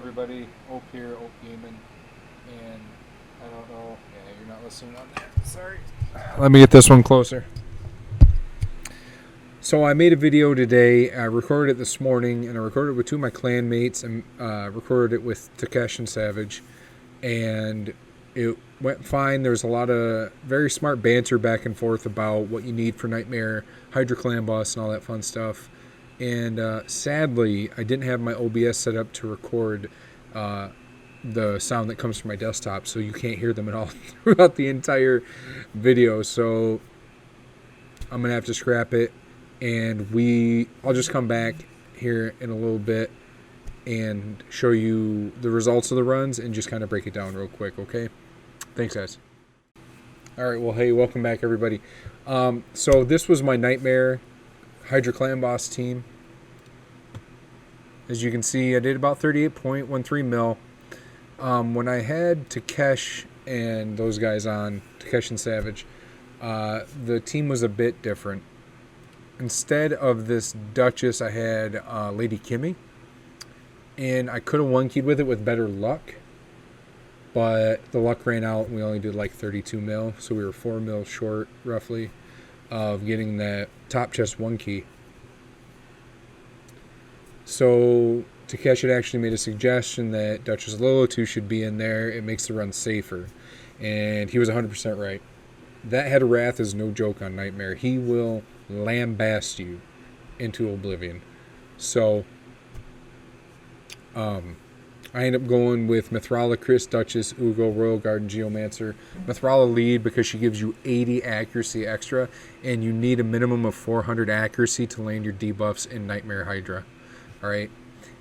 everybody? Ope here, Ope Gaming, and I don't know. Yeah, you're not listening on that. Sorry. Let me get this one closer. So I made a video today. I recorded it this morning, and I recorded it with two of my clan mates, and recorded it with Takesh and Savage, and it went fine. There was a lot of very smart banter back and forth about what you need for Nightmare, Hydra Clan Boss, and all that fun stuff. And sadly, I didn't have my OBS set up to record the sound that comes from my desktop, so you can't hear them at all throughout the entire video. So I'm gonna have to scrap it, and I'll just come back here in a little bit and show you the results of the runs and just kind of break it down real quick. Okay, thanks, guys. All right, well, hey, welcome back, everybody. So this was my Nightmare Hydra Clan Boss team. As you can see, I did about 38.13 mil. When I had Takesh and those guys on, Takesh and Savage, the team was a bit different. Instead of this Duchess, I had Lady Kimmy. And I could have one-keyed with it with better luck. But the luck ran out and we only did like 32 mil. So we were 4 mil short, roughly, of getting that top chest one key. So Takesh had actually made a suggestion that Duchess Lolo 2 should be in there. It makes the run safer. And he was 100% right. That Head of Wrath is no joke on Nightmare. He will lambast you into oblivion. So I end up going with Mithrala, Chris, Duchess, Ugo, Royal Guard, and Geomancer. Mithrala lead because she gives you 80 accuracy extra, and you need a minimum of 400 accuracy to land your debuffs in Nightmare Hydra. Alright?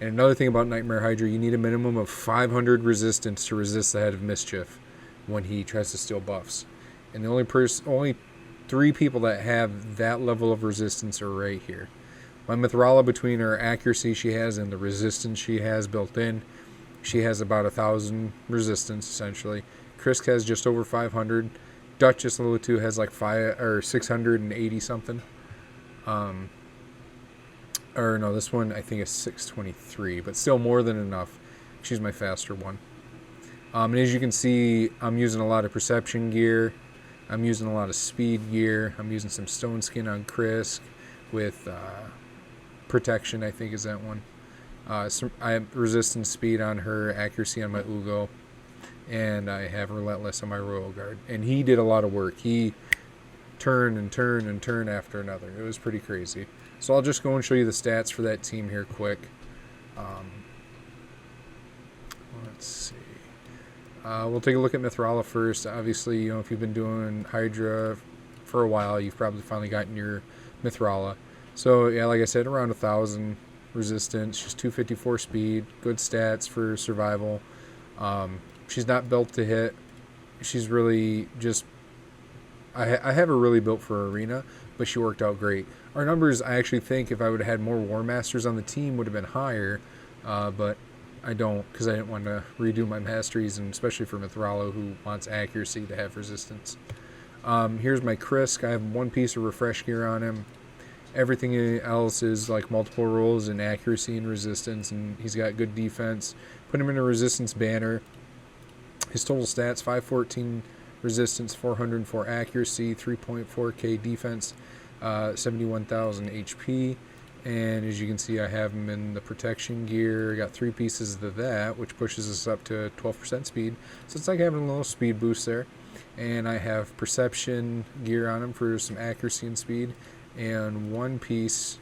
And another thing about Nightmare Hydra, you need a minimum of 500 resistance to resist the Head of Mischief when he tries to steal buffs. And the only 3 people that have that level of resistance are right here. My Mithrala, between her accuracy she has and the resistance she has built in, she has about 1,000 resistance, essentially. Krisk has just over 500. Duchess Level 2 has like 680 something. Or no, this one I think is 623, but still more than enough. She's my faster one. And as you can see, I'm using a lot of perception gear. I'm using a lot of speed gear. I'm using some stone skin on Krisk with protection, I think is that one. I have resistance speed on her, accuracy on my Ugo, and I have relentless on my Royal Guard. And he did a lot of work. He turned and turned and turned after another. It was pretty crazy. So I'll just go and show you the stats for that team here quick. Let's see. We'll take a look at Mithrala first. Obviously, if you've been doing Hydra for a while, you've probably finally gotten your Mithrala. So yeah, like I said, around 1,000 resistance. She's 254 speed. Good stats for survival. She's not built to hit. She's really just... I have her really built for arena, but she worked out great. Our numbers, I actually think, if I would have had more War Masters on the team, would have been higher, but I don't, because I didn't want to redo my masteries, and especially for Mithrala, who wants accuracy to have resistance. Here's my Krisk. I have one piece of refresh gear on him. Everything else is like multiple rolls and accuracy and resistance, and he's got good defense. Put him in a resistance banner. His total stats, 514 resistance, 404 accuracy, 3.4k defense, 71,000 HP. And as you can see, I have him in the protection gear. I got 3 pieces of that, which pushes us up to 12% speed. So it's like having a little speed boost there. And I have perception gear on him for some accuracy and speed. And 1 piece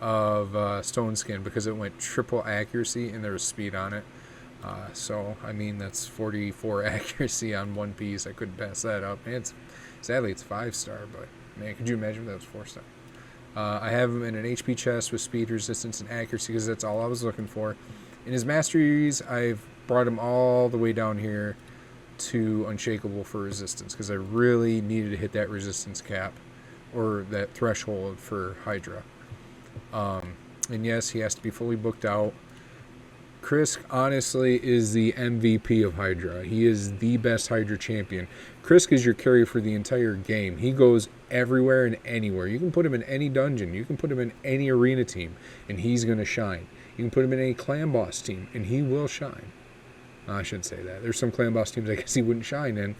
of stone skin because it went triple accuracy and there was speed on it. So, I mean, that's 44 accuracy on 1 piece. I couldn't pass that up. And sadly, it's 5-star, but man, could you imagine if that was 4-star? I have him in an HP chest with speed, resistance, and accuracy because that's all I was looking for. In his masteries, I've brought him all the way down here to unshakable for resistance because I really needed to hit that resistance cap or that threshold for Hydra. And yes, he has to be fully booked out. Krisk, honestly, is the MVP of Hydra. He is the best Hydra champion. Krisk is your carry for the entire game. He goes everywhere and anywhere. You can put him in any dungeon. You can put him in any arena team, and he's going to shine. You can put him in a clan boss team, and he will shine. I shouldn't say that. There's some clan boss teams I guess he wouldn't shine in.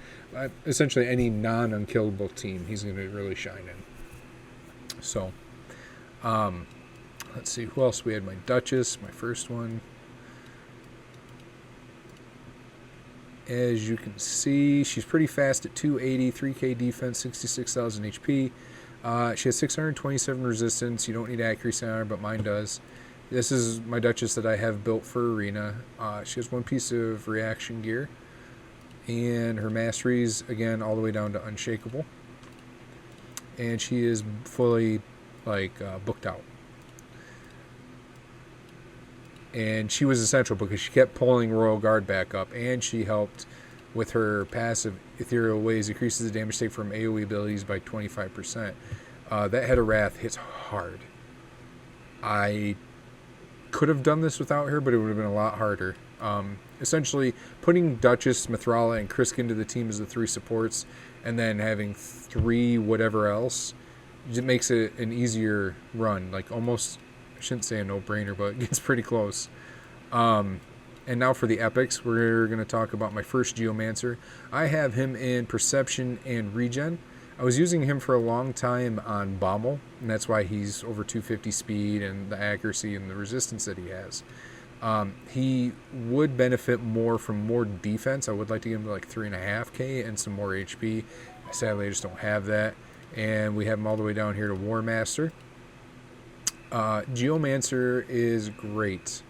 Essentially, any non-unkillable team, he's going to really shine in. So, let's see. Who else? We had my Duchess, my first one. As you can see, she's pretty fast at 280, 3k defense, 66,000 HP. She has 627 resistance. You don't need accuracy on her, but mine does. This is my Duchess that I have built for Arena. She has one piece of reaction gear. And her masteries, again, all the way down to unshakable. And she is fully, booked out. And she was essential because she kept pulling Royal Guard back up. And she helped with her passive Ethereal Ways. Increases the damage take from AoE abilities by 25%. That Head of Wrath hits hard. I could have done this without her, but it would have been a lot harder. Essentially, putting Duchess, Mithrala, and Krisk into the team as the 3 supports, and then having 3 whatever else, it makes it an easier run. Like almost, I shouldn't say a no-brainer, but it gets pretty close. And now for the epics, we're going to talk about my first Geomancer. I have him in Perception and Regen. I was using him for a long time on Bommel, and that's why he's over 250 speed and the accuracy and the resistance that he has. He would benefit more from more defense. I would like to give him to like 3.5k and some more HP. Sadly, I just don't have that. And we have him all the way down here to War Master. Geomancer is great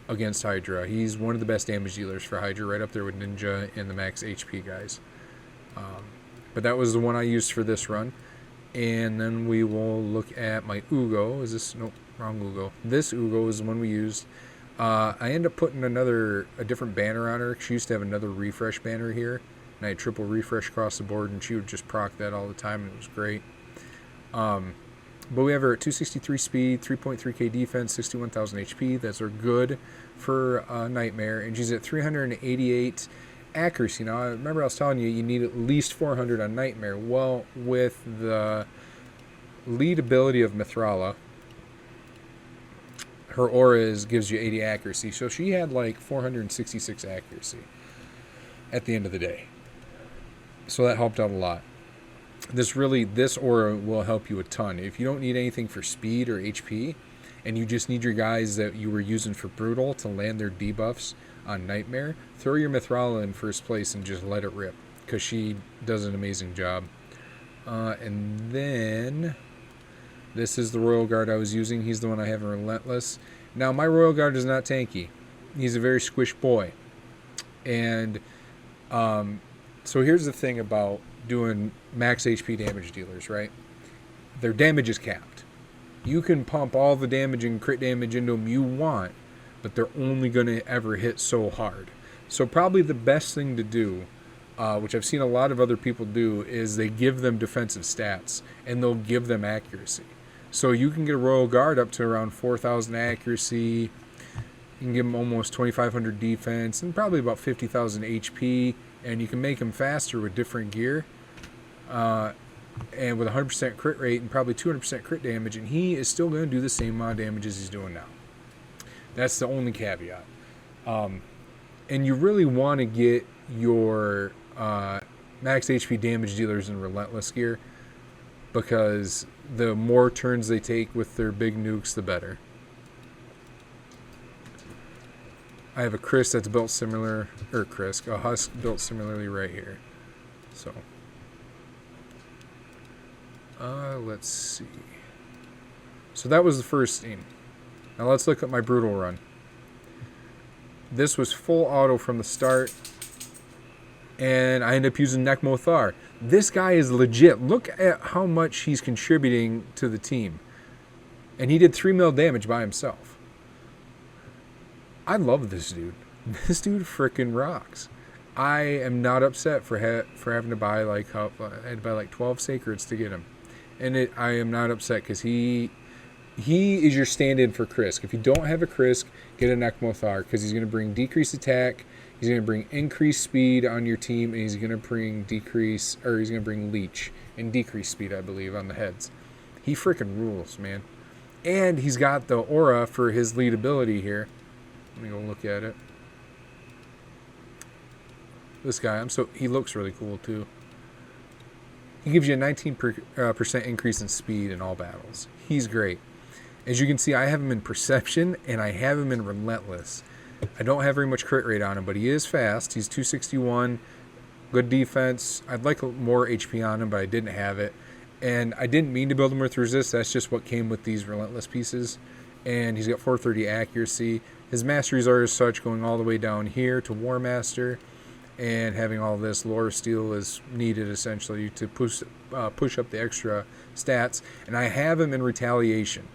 against Hydra. He's one of the best damage dealers for Hydra, right up there with Ninja and the max HP guys. But that was the one I used for this run. And then we will look at my Ugo. Is this? Nope, wrong Ugo. This Ugo is the one we used. I ended up putting a different banner on her. She used to have another refresh banner here. And I had triple refresh across the board, and she would just proc that all the time, and it was great. But we have her at 263 speed, 3.3k defense, 61,000 HP. That's her good for Nightmare. And she's at 388 accuracy. Now, I remember I was telling you need at least 400 on Nightmare. Well, with the lead ability of Mithrala, her aura gives you 80 accuracy. So she had like 466 accuracy at the end of the day. So that helped out a lot. This aura will help you a ton. If you don't need anything for speed or HP, and you just need your guys that you were using for Brutal to land their debuffs on Nightmare, throw your Mithrala in first place and just let it rip, because she does an amazing job. And then this is the Royal Guard I was using. He's the one I have in Relentless. Now, my Royal Guard is not tanky. He's a very squish boy. And so here's the thing about doing max HP damage dealers, right? Their damage is capped. You can pump all the damage and crit damage into them you want, but they're only going to ever hit so hard. So probably the best thing to do, which I've seen a lot of other people do, is they give them defensive stats, and they'll give them accuracy. So you can get a Royal Guard up to around 4,000 accuracy. You can give them almost 2,500 defense and probably about 50,000 HP, and you can make them faster with different gear. And with 100% crit rate and probably 200% crit damage, and he is still going to do the same amount of damage as he's doing now. That's the only caveat. And you really want to get your max HP damage dealers in Relentless gear, because the more turns they take with their big nukes, the better. I have a Krisk that's built similar, or Krisk, a Husk built similarly right here. So, let's see. So that was the first scene. Now let's look at my Brutal run. This was full auto from the start, and I ended up using Nekmothar. This guy is legit. Look at how much he's contributing to the team. And he did 3 mil damage by himself. I love this dude. This dude freaking rocks. I am not upset for having to buy I had to buy like 12 Sacreds to get him. And I am not upset because he is your stand-in for Krisk. If you don't have a Krisk, get a Nekmothar, because he's going to bring decreased attack, he's going to bring increased speed on your team, and he's going to bring leech and decreased speed, I believe, on the heads. He freaking rules, man. And he's got the aura for his lead ability here. Let me go look at it. This guy, he looks really cool too. He gives you a 19% increase in speed in all battles. He's great. As you can see, I have him in Perception, and I have him in Relentless. I don't have very much crit rate on him, but he is fast. He's 261, good defense. I'd like more HP on him, but I didn't have it. And I didn't mean to build him with Resist. That's just what came with these Relentless pieces. And he's got 430 accuracy. His masteries are as such, going all the way down here to War Master. And having all this lore steal is needed essentially to push up the extra stats. And I have him in Retaliation,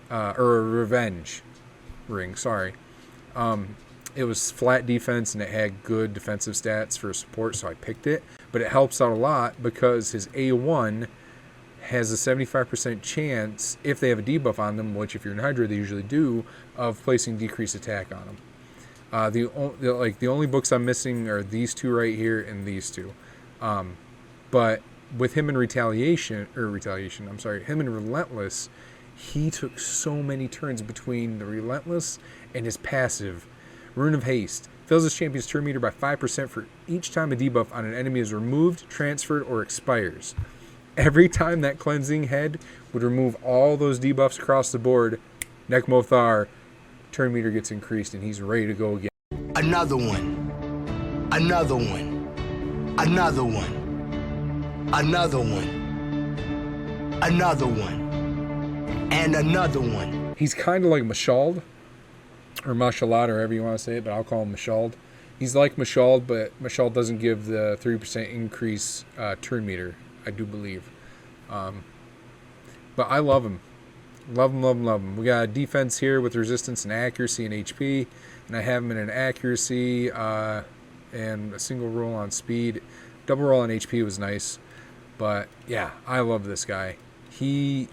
or a Revenge ring. Sorry, it was flat defense and it had good defensive stats for support, so I picked it. But it helps out a lot because his A1 has a 75% chance, if they have a debuff on them, which if you're in Hydra they usually do, of placing decreased attack on them. The only books I'm missing are these two right here and these two. But with him in Retaliation, him in Relentless, he took so many turns between the Relentless and his passive. Rune of Haste. Fills his champion's turn meter by 5% for each time a debuff on an enemy is removed, transferred, or expires. Every time that cleansing head would remove all those debuffs across the board, Nekmothar turn meter gets increased and he's ready to go again. Another one. Another one. Another one. Another one. Another one. And another one. He's kind of like Mashald, or Mashalad, or however you want to say it, but I'll call him Mashald. He's like Mashald, but Mashald doesn't give the 3% increase turn meter, I do believe. But I love him. Love him, love him, love him. We got a defense here with resistance and accuracy and HP. And I have him in an accuracy and a single roll on speed. Double roll on HP was nice. But yeah, I love this guy. He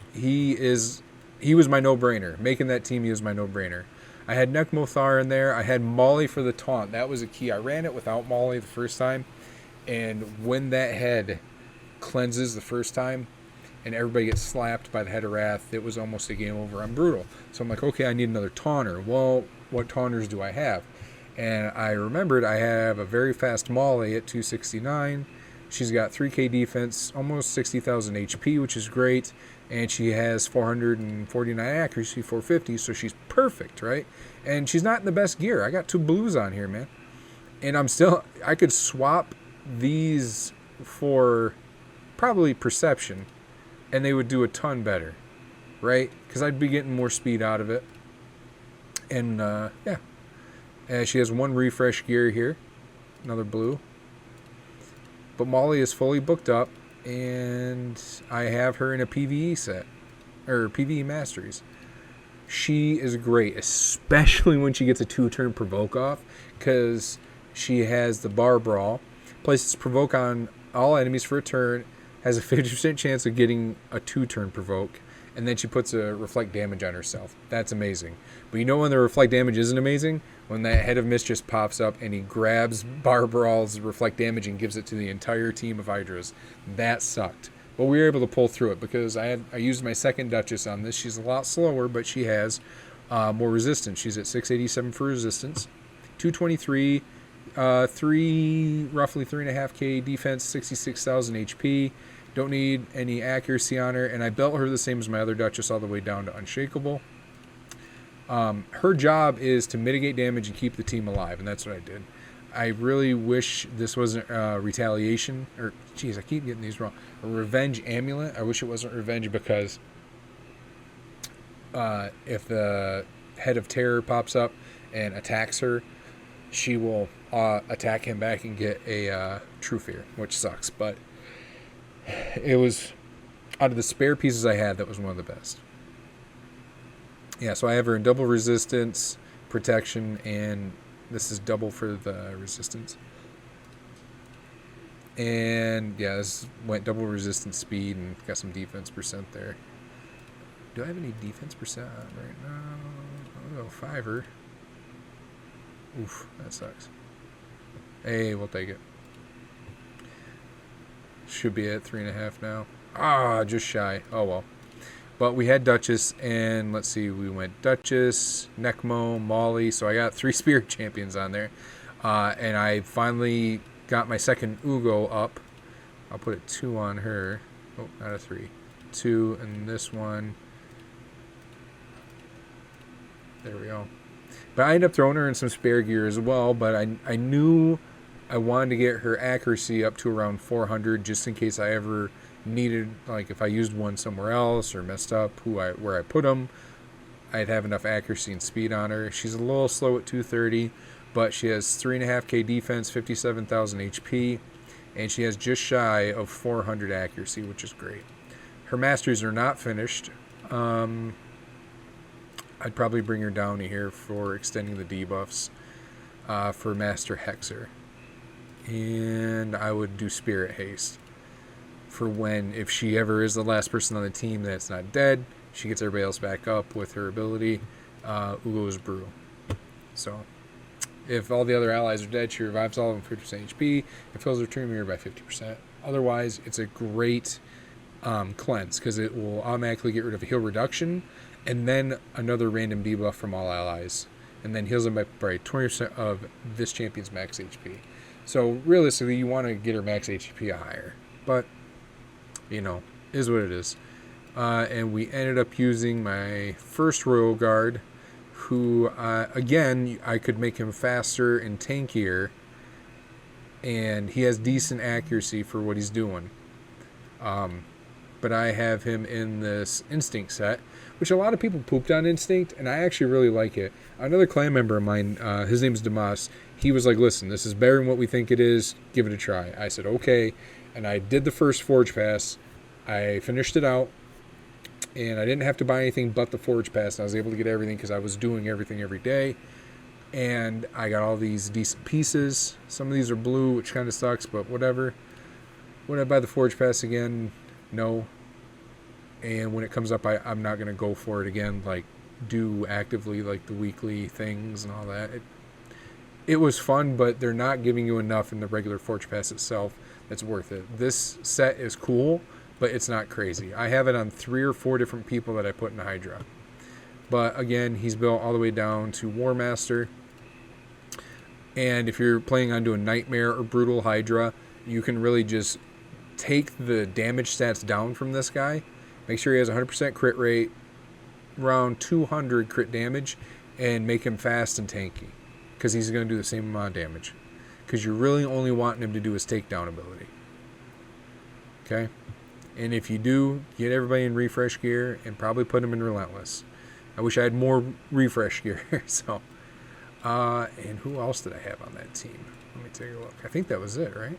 was my no-brainer. Making that team, he was my no-brainer. I had Nekmothar in there. I had Molly for the taunt. That was a key. I ran it without Molly the first time. And when that head cleanses the first time and everybody gets slapped by the Head of Wrath, it was almost a game over on Brutal. So I'm like, okay, I need another taunter. Well, what taunters do I have? And I remembered I have a very fast Molly at 269. She's got 3k defense, almost 60,000 HP, which is great. And she has 449 accuracy, 450, so she's perfect, right? And she's not in the best gear. I got 2 blues on here, man. And I could swap these for probably Perception, and they would do a ton better, right? Because I'd be getting more speed out of it. And, yeah. And she has 1 refresh gear here. Another blue. But Molly is fully booked up, and I have her in a PvE set, or PvE Masteries. She is great, especially when she gets a 2-turn provoke off, because she has the bar brawl, places provoke on all enemies for a turn, has a 50% chance of getting a 2-turn provoke, and then she puts a reflect damage on herself. That's amazing. But you know when the reflect damage isn't amazing? When that Head of Mist just pops up and he grabs Bar Brawl's reflect damage and gives it to the entire team of Hydras. That sucked. But we were able to pull through it because I used my second Duchess on this. She's a lot slower, but she has more resistance. She's at 687 for resistance, 223, roughly 3.5k defense, 66,000 HP. Don't need any accuracy on her, and I built her the same as my other Duchess all the way down to Unshakable. Her job is to mitigate damage and keep the team alive, and that's what I did. I really wish this wasn't Retaliation, or geez, I keep getting these wrong. A Revenge Amulet. I wish it wasn't Revenge because if the Head of Terror pops up and attacks her, she will attack him back and get a True Fear, which sucks. But it was, out of the spare pieces I had, that was one of the best. Yeah, so I have her in double resistance, protection, and this is double for the resistance. And yeah, this went double resistance speed and got some defense percent there. Do I have any defense percent on right now? Oh, 5er. Oof, that sucks. Hey, we'll take it. Should be at 3.5 now. Ah, just shy. Oh well. But we had Duchess, and let's see, we went Duchess, Necmo, Molly. So I got 3 Spirit Champions on there. And I finally got my second Ugo up. I'll put a 2 on her. Oh, not a 3. 2, and this one. There we go. But I ended up throwing her in some spare gear as well, but I knew I wanted to get her accuracy up to around 400 just in case I ever needed, like if I used one somewhere else or messed up where I put them, I'd have enough accuracy and speed on her. She's a little slow at 230, but she has 3.5k defense, 57,000 HP, and she has just shy of 400 accuracy, which is great. Her masteries are not finished. I'd probably bring her down to here for extending the debuffs for Master Hexer. And I would do Spirit Haste for when, if she ever is the last person on the team that's not dead, she gets everybody else back up with her ability. Ugo's Brew. So, if all the other allies are dead, she revives all of them 50% HP. It fills her tomb mirror by 50%. Otherwise, it's a great cleanse because it will automatically get rid of a heal reduction and then another random debuff from all allies, and then heals them by 20% of this champion's max HP. So realistically, you want to get her max HP higher, but you know, is what it is. And we ended up using my first Royal Guard, who again I could make him faster and tankier, and he has decent accuracy for what he's doing. But I have him in this Instinct set, which a lot of people pooped on Instinct, and I actually really like it. Another clan member of mine, his name's Damas, he was like, listen, this is better than what we think it is, give it a try. I said, okay, and I did the first Forge Pass. I finished it out, and I didn't have to buy anything but the Forge Pass, and I was able to get everything because I was doing everything every day, and I got all these decent pieces. Some of these are blue, which kind of sucks, but whatever. Would I buy the Forge Pass again? No. And when it comes up, I'm not going to go for it again, like do actively like the weekly things and all that. It was fun, but they're not giving you enough in the regular Forge Pass itself that's worth it. This set is cool, but it's not crazy. I have it on 3 or 4 different people that I put in Hydra. But again, he's built all the way down to War Master. And if you're planning on doing Nightmare or Brutal Hydra, you can really just take the damage stats down from this guy. Make sure he has 100% crit rate, around 200 crit damage, and make him fast and tanky, because he's going to do the same amount of damage. Because you're really only wanting him to do his takedown ability. Okay? And if you do, get everybody in refresh gear and probably put him in Relentless. I wish I had more refresh gear. So, and who else did I have on that team? Let me take a look. I think that was it, right?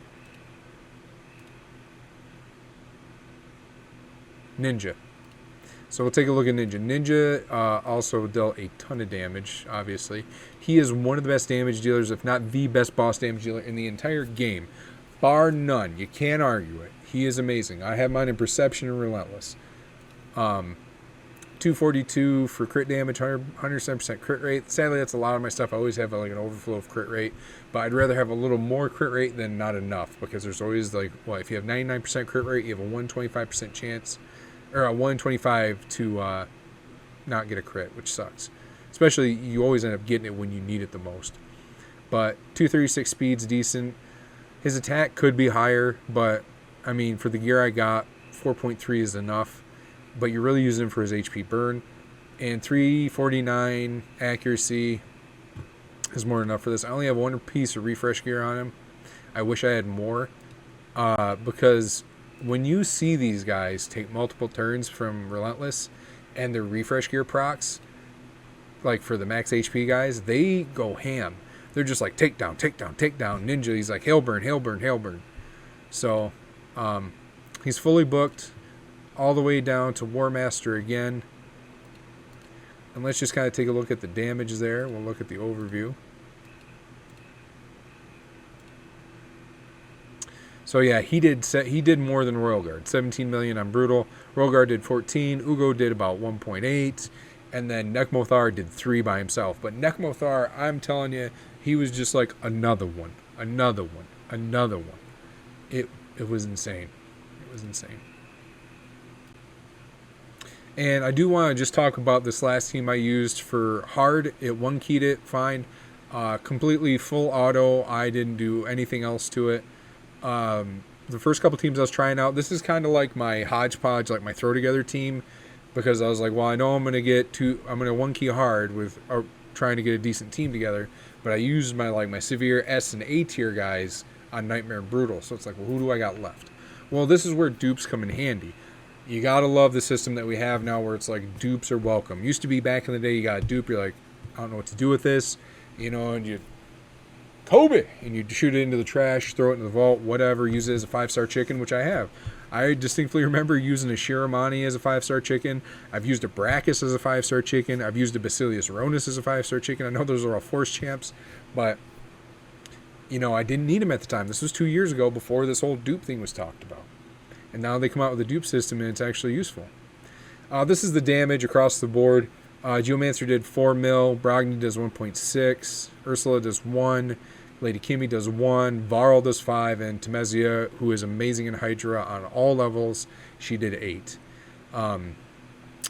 Ninja. So we'll take a look at Ninja. Ninja also dealt a ton of damage, obviously. He is one of the best damage dealers, if not the best boss damage dealer in the entire game. Bar none. You can't argue it. He is amazing. I have mine in Perception and Relentless. 242 for crit damage, 107% crit rate. Sadly, that's a lot of my stuff. I always have like an overflow of crit rate, but I'd rather have a little more crit rate than not enough, because there's always like, well, if you have 99% crit rate, you have a 125% chance, or a 125 to not get a crit, which sucks. Especially, you always end up getting it when you need it the most. But 236 speed's decent. His attack could be higher, but I mean, for the gear I got, 4.3 is enough. But you're really using him for his HP burn. And 349 accuracy is more than enough for this. I only have 1 piece of refresh gear on him. I wish I had more. Because when you see these guys take multiple turns from Relentless and their refresh gear procs, like for the max HP guys, they go ham. They're just like takedown, takedown, takedown. Ninja, he's like hail burn, hail burn, hail burn. So he's fully booked all the way down to War Master again. And let's just kind of take a look at the damage there. We'll look at the overview. So yeah, he did more than Royal Guard. 17 million on Brutal. Royal Guard did 14. Ugo did about 1.8. And then Nekmothar did 3 by himself. But Nekmothar, I'm telling you, he was just like another one. Another one. Another one. It was insane. It was insane. And I do want to just talk about this last team I used for hard. It one-keyed it fine. Completely full auto. I didn't do anything else to it. The first couple teams I was trying out, this is kind of like my hodgepodge, like my throw together team, because I was like, well, I know I'm going to one key hard with trying to get a decent team together, but I used my severe S and A tier guys on Nightmare and Brutal. So it's like, well, who do I got left? Well, this is where dupes come in handy. You got to love the system that we have now where it's like dupes are welcome. Used to be back in the day, you got a dupe, you're like, I don't know what to do with this, and you Kobe, and you shoot it into the trash, throw it in the vault, whatever, use it as a 5-star chicken, which I have. I distinctly remember using a Shiramani as a 5-star chicken. I've used a Brachus as a 5-star chicken. I've used a Basilius Ronus as a 5-star chicken. I know those are all force champs, but, I didn't need them at the time. This was 2 years ago before this whole dupe thing was talked about. And now they come out with a dupe system, and it's actually useful. This is the damage across the board. Geomancer did 4 mil. Brogni does 1.6. Ursula does 1. Lady Kimmy does 1. Varl does 5. And Temezia, who is amazing in Hydra on all levels, she did 8.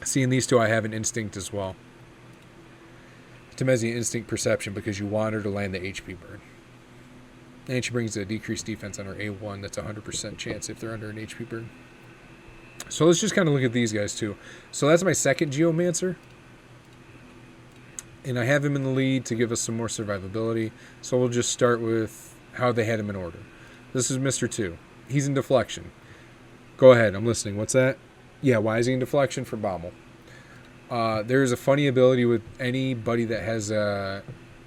Seeing these two, I have an instinct as well. Temezia instinct perception because you want her to land the HP burn. And she brings a decreased defense on her A1. That's a 100% chance if they're under an HP burn. So let's just kind of look at these guys too. So that's my second Geomancer. And I have him in the lead to give us some more survivability. So we'll just start with how they had him in order. This is Mr. 2. He's in deflection. Go ahead, I'm listening. What's that? Yeah, why is he in deflection? For Bommel. There's a funny ability with anybody that has a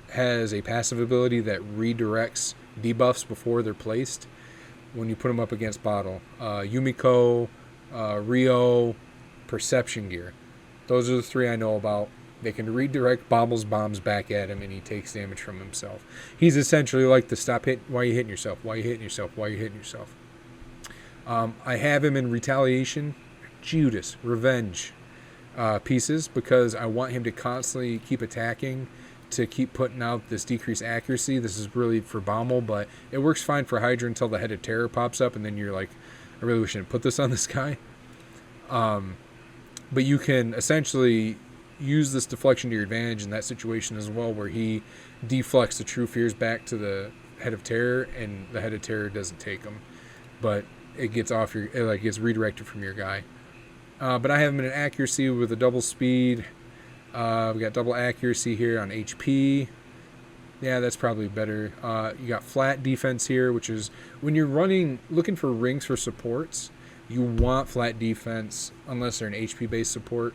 passive ability that redirects debuffs before they're placed when you put them up against Bottle. Yumiko, Rio, Perception Gear. Those are the 3 I know about. They can redirect Bobble's bombs back at him, and he takes damage from himself. He's essentially like the stop hit. Why are you hitting yourself? Why are you hitting yourself? Why are you hitting yourself? I have him in retaliation, Judas, revenge pieces because I want him to constantly keep attacking to keep putting out this decreased accuracy. This is really for Bommel, but it works fine for Hydra until the Head of Terror pops up, and then you're like, I really wish I didn't put this on this guy. But you can essentially use this deflection to your advantage in that situation as well, where he deflects the True Fears back to the Head of Terror, and the Head of Terror doesn't take him, but it gets gets redirected from your guy. But I have him in an accuracy with a double speed. We got double accuracy here on HP. Yeah, that's probably better. You got flat defense here, which is when you're looking for rings for supports, you want flat defense unless they're an HP based support.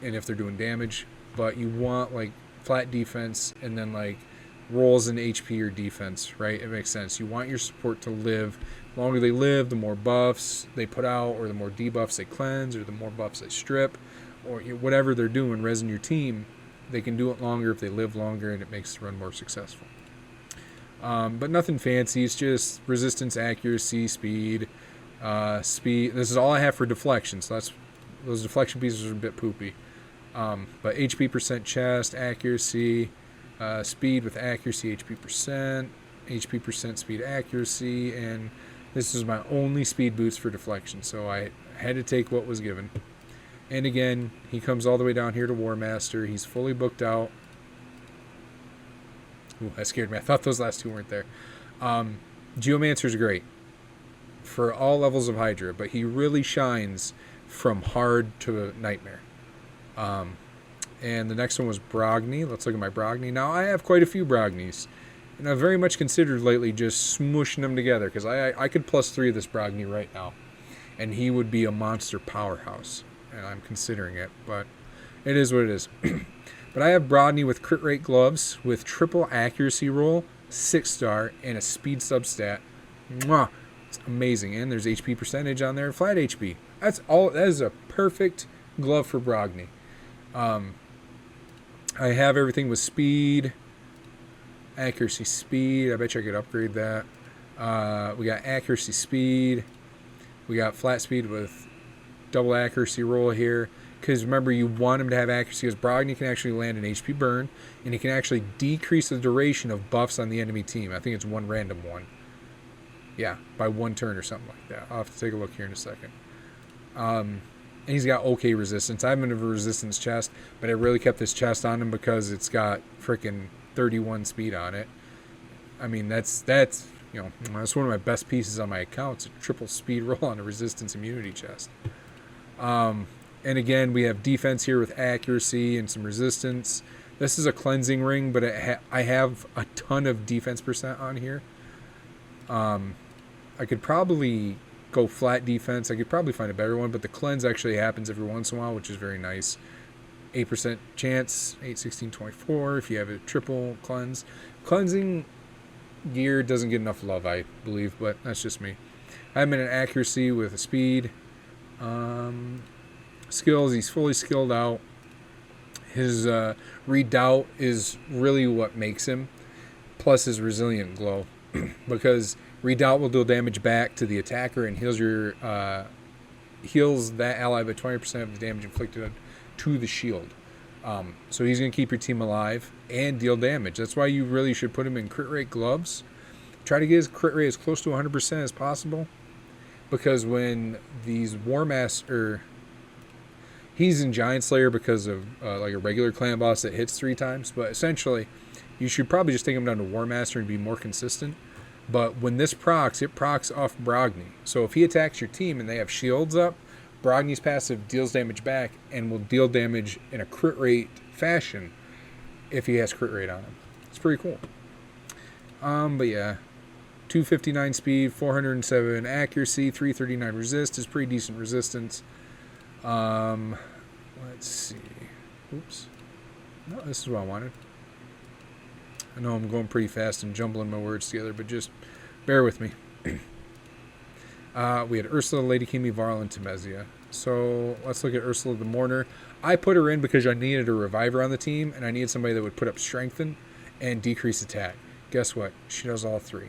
And if they're doing damage, but you want flat defense and then rolls in HP or defense, right? It makes sense. You want your support to live. The longer they live, the more buffs they put out, or the more debuffs they cleanse, or the more buffs they strip, or whatever they're doing, resin your team. They can do it longer if they live longer, and it makes the run more successful. But nothing fancy. It's just resistance, accuracy, speed. Speed. This is all I have for deflection, so those deflection pieces are a bit poopy. But HP percent chest, accuracy, speed with accuracy, HP percent speed accuracy, and this is my only speed boost for deflection, so I had to take what was given. And again, he comes all the way down here to War Master. He's fully booked out. Ooh, that scared me. I thought those last 2 weren't there. Geomancer's great for all levels of Hydra, but he really shines from hard to Nightmare. And the next one was Brogni. Let's look at my Brogni. Now, I have quite a few Brognis, and I've very much considered lately just smushing them together, because I could +3 this Brogni right now, and he would be a monster powerhouse, and I'm considering it, but it is what it is. But I have Brogni with crit rate gloves, with triple accuracy roll, 6-star, and a speed substat. Mwah! It's amazing, and there's HP percentage on there, flat HP. That is a perfect glove for Brogni. I have everything with speed, accuracy, speed. I bet you I could upgrade that. We got accuracy, speed. We got flat speed with double accuracy roll here. Because remember, you want him to have accuracy, because Brogni can actually land an HP burn, and he can actually decrease the duration of buffs on the enemy team. I think it's one random one. Yeah, by 1 turn or something like that. I'll have to take a look here in a second. And he's got okay resistance. I have him in a resistance chest, but I really kept this chest on him because it's got freaking 31 speed on it. I mean, that's you know, that's one of my best pieces on my account. It's a triple speed roll on a resistance immunity chest. And again, we have defense here with accuracy and some resistance. This is a cleansing ring, but I have a ton of defense percent on here. I could probably go flat defense. I could probably find a better one, but the cleanse actually happens every once in a while, which is very nice. 8% chance, 8, 16, 24 if you have a triple cleanse. Cleansing gear doesn't get enough love, I believe, but that's just me. I'm in an accuracy with a speed. Skills, he's fully skilled out. His redoubt is really what makes him, plus his resilient glow, because redoubt will deal damage back to the attacker and heals that ally by 20% of the damage inflicted to the shield. So he's going to keep your team alive and deal damage. That's why you really should put him in crit rate gloves. Try to get his crit rate as close to 100% as possible, because when these War Master, he's in Giant Slayer because of like a regular clan boss that hits 3 times, but essentially you should probably just take him down to War Master and be more consistent. But when this procs, it procs off Brogni. So if he attacks your team and they have shields up, Brogni's passive deals damage back and will deal damage in a crit rate fashion if he has crit rate on him. It's pretty cool. But yeah, 259 speed, 407 accuracy, 339 resist is pretty decent resistance. Let's see. Oops. No, this is what I wanted. I know I'm going pretty fast and jumbling my words together, but just bear with me. We had Ursula, Lady Kimi, Varl, and Temezia. So let's look at Ursula the Mourner. I put her in because I needed a reviver on the team, and I needed somebody that would put up strengthen and decrease attack. Guess what? She does all 3.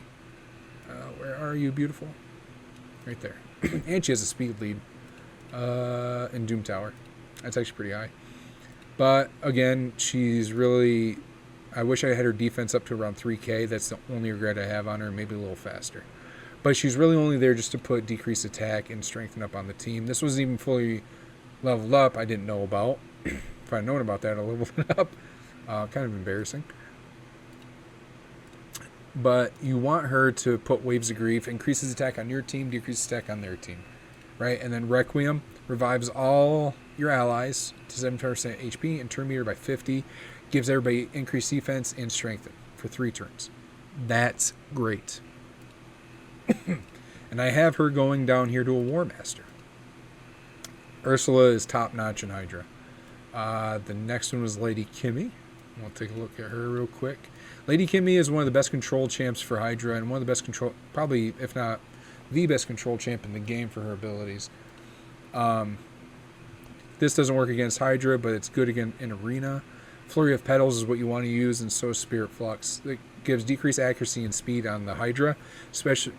Where are you, beautiful? Right there. And she has a speed lead in Doom Tower. That's actually pretty high. But again, she's really... I wish I had her defense up to around 3k. That's the only regret I have on her, maybe a little faster. But she's really only there just to put decreased attack and strengthen up on the team. This wasn't even fully leveled up. I didn't know about. If I'd known about that, I'd level it up. Kind of embarrassing. But you want her to put Waves of Grief, increases attack on your team, decreases attack on their team. Right? And then Requiem revives all your allies to 7% HP and turn meter by 50. Gives everybody increased defense and strengthen for 3 turns. That's great. And I have her going down here to a War Master. Ursula is top notch in Hydra. The next one was Lady Kimi. We'll take a look at her real quick. Lady Kimi is one of the best control champs for Hydra, and one of the best control, probably if not the best control champ in the game for her abilities. This doesn't work against Hydra, but it's good again in Arena. Flurry of Petals is what you want to use, and so is Spirit Flux. It gives decreased accuracy and speed on the Hydra, especially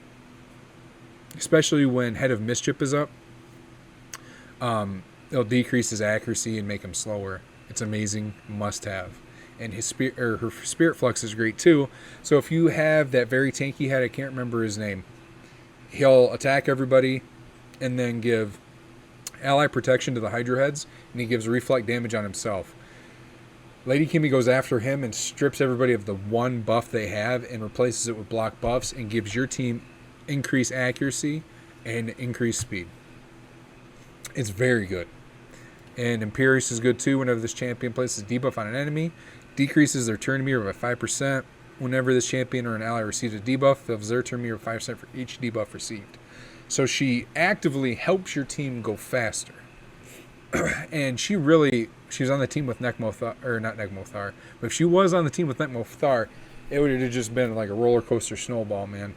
when Head of Mischief is up. It'll decrease his accuracy and make him slower. It's amazing, must have. And her Spirit Flux is great too. So if you have that very tanky head, I can't remember his name, he'll attack everybody and then give ally protection to the Hydra heads, and he gives reflect damage on himself. Lady Kimi goes after him and strips everybody of the one buff they have and replaces it with block buffs and gives your team increased accuracy and increased speed. It's very good. And Imperius is good too. Whenever this champion places a debuff on an enemy, decreases their turn meter by 5%. Whenever this champion or an ally receives a debuff, fills their turn meter by 5% for each debuff received. So she actively helps your team go faster. And she was on the team with Nekmothar, or not Nekmothar, but if she was on the team with Nekmothar, it would have just been like a roller coaster snowball, man.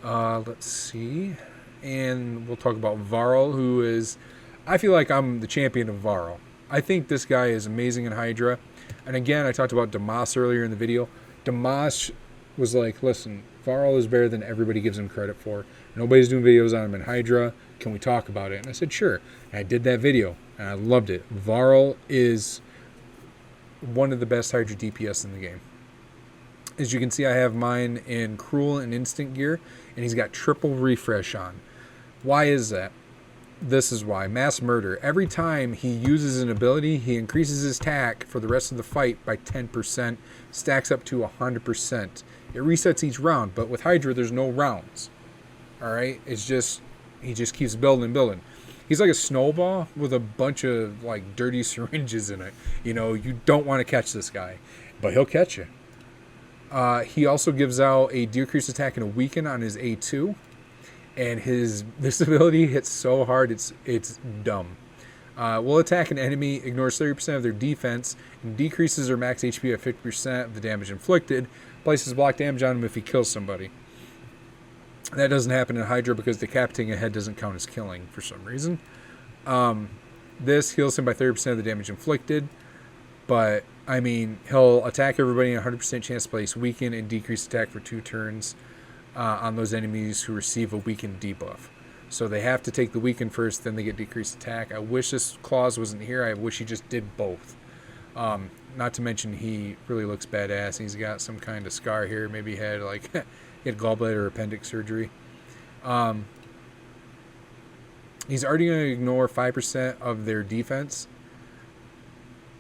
Let's see. And we'll talk about Varl, who is... I feel like I'm the champion of Varl. I think this guy is amazing in Hydra. And again, I talked about Damas earlier in the video. Damas was like, listen, Varl is better than everybody gives him credit for. Nobody's doing videos on him in Hydra. Can we talk about it? And I said, sure. And I did that video, and I loved it. Varl is one of the best Hydra DPS in the game. As you can see, I have mine in Cruel and Instant gear, and he's got triple refresh on. Why is that? This is why. Mass murder. Every time he uses an ability, he increases his attack for the rest of the fight by 10%, stacks up to 100%. It resets each round, but with Hydra, there's no rounds. Alright? It's just, he just keeps building and building. He's like a snowball with a bunch of like dirty syringes in it. You know, you don't want to catch this guy, but he'll catch you. He also gives out a decreased attack and a weaken on his A2. And this ability hits so hard, it's dumb. Will attack an enemy, ignores 30% of their defense, and decreases their max HP by 50% of the damage inflicted. Places block damage on him if he kills somebody. That doesn't happen in Hydra because decapitating a head doesn't count as killing for some reason. This heals him by 30% of the damage inflicted. But, I mean, he'll attack everybody and 100% chance to place weaken and decrease attack for 2 turns. On those enemies who receive a weakened debuff. So they have to take the weaken first, then they get decreased attack. I wish this clause wasn't here. I wish he just did both. Not to mention he really looks badass. He's got some kind of scar here. Maybe he had like he had gallbladder or appendix surgery. He's already going to ignore 5% of their defense.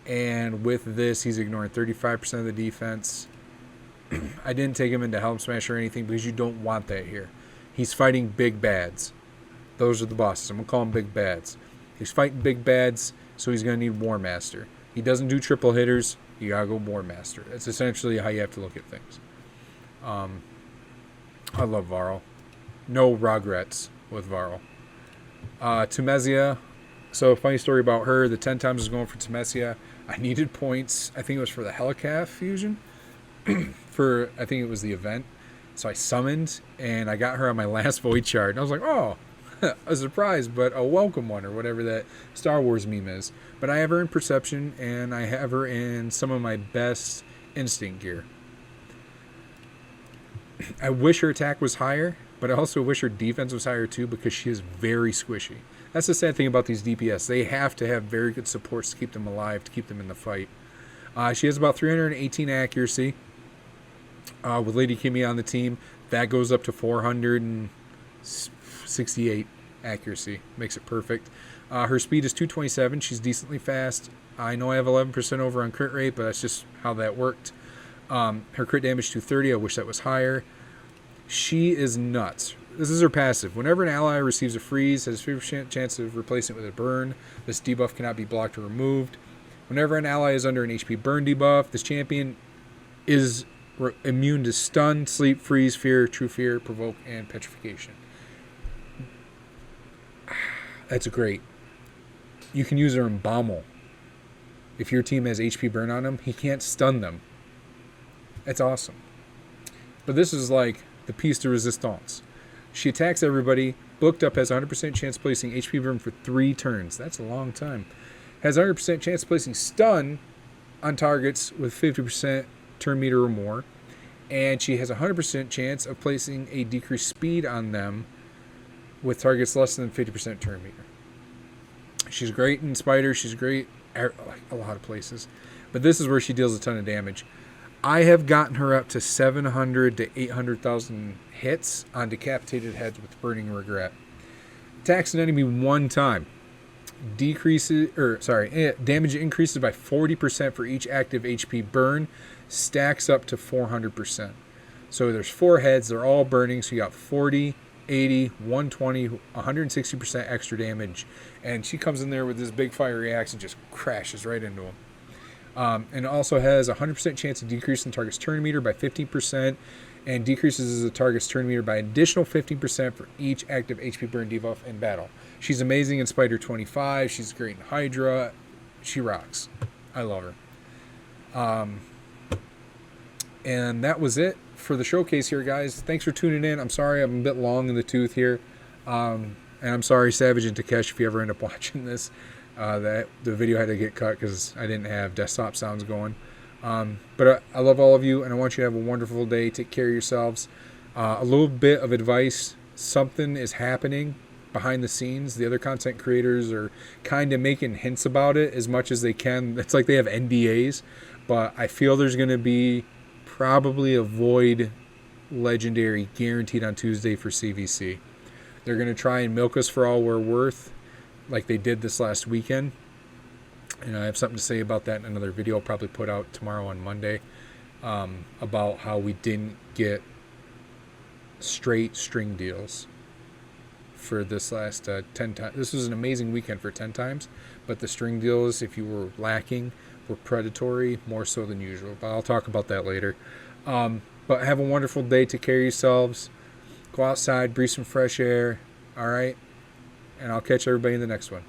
And with this, he's ignoring 35% of the defense. I didn't take him into Helm Smash or anything because you don't want that here. He's fighting big bads. Those are the bosses. I'm going to call them big bads. He's fighting big bads, so he's going to need War Master. He doesn't do triple hitters. You got to go War Master. That's essentially how you have to look at things. I love Varl. No regrets with Varl. Temezia. So, funny story about her. The 10 times I was going for Temezia. I needed points. I think it was for the Helicath fusion. I think it was the event. So I summoned, and I got her on my last Void Shard. And I was like, oh, a surprise, but a welcome one, or whatever that Star Wars meme is. But I have her in Perception, and I have her in some of my best Instinct gear. I wish her attack was higher, but I also wish her defense was higher too, because she is very squishy. That's the sad thing about these DPS. They have to have very good supports to keep them alive, to keep them in the fight. She has about 318 accuracy. With Lady Kimmy on the team, that goes up to 468 accuracy. Makes it perfect. Her speed is 227. She's decently fast. I know I have 11% over on crit rate, but that's just how that worked. Her crit damage 230. I wish that was higher. She is nuts. This is her passive. Whenever an ally receives a freeze, has a 50% chance of replacing it with a burn. This debuff cannot be blocked or removed. Whenever an ally is under an HP burn debuff, this champion is immune to stun, sleep, freeze, fear, true fear, provoke, and petrification. That's great. You can use her in Bommel. If your team has HP burn on him, he can't stun them. That's awesome. But this is like the piece de resistance. She attacks everybody. Booked up has 100% chance of placing HP burn for 3 turns. That's a long time. Has 100% chance of placing stun on targets with 50% turn meter or more, and she has a 100% chance of placing a decreased speed on them with targets less than 50% turn meter. She's great in Spider. She's great at a lot of places, but this is where she deals a ton of damage. I have gotten her up to 700 to 800,000 hits on decapitated heads with Burning Regret. Attacks an enemy 1 time. Damage increases by 40% for each active HP burn, stacks up to 400%. So there's 4 heads, they're all burning, so you got 40, 80, 120, 160% extra damage, and she comes in there with this big fiery axe and just crashes right into him. And it also has a 100% chance of decreasing the target's turn meter by 15%, and decreases the target's turn meter by an additional 15% for each active HP burn debuff in battle. She's amazing in Spider 25. She's great in Hydra. She rocks. I love her. And that was it for the showcase here, guys. Thanks for tuning in. I'm sorry I'm a bit long in the tooth here. And I'm sorry, Savage and Takesh, if you ever end up watching this. That the video had to get cut because I didn't have desktop sounds going. But I love all of you, and I want you to have a wonderful day. Take care of yourselves. A little bit of advice. Something is happening behind the scenes. The other content creators are kind of making hints about it as much as they can. It's like they have NDAs, but I feel there's going to be probably a Void Legendary guaranteed on Tuesday for CVC. They're going to try and milk us for all we're worth. like they did this last weekend. And I have something to say about that in another video I'll probably put out tomorrow on Monday, about how we didn't get straight string deals for this last 10 times. This was an amazing weekend for 10 times, but the string deals, if you were lacking, were predatory more so than usual. But I'll talk about that later. But have a wonderful day. Take care of yourselves. Go outside, breathe some fresh air. All right. And I'll catch everybody in the next one.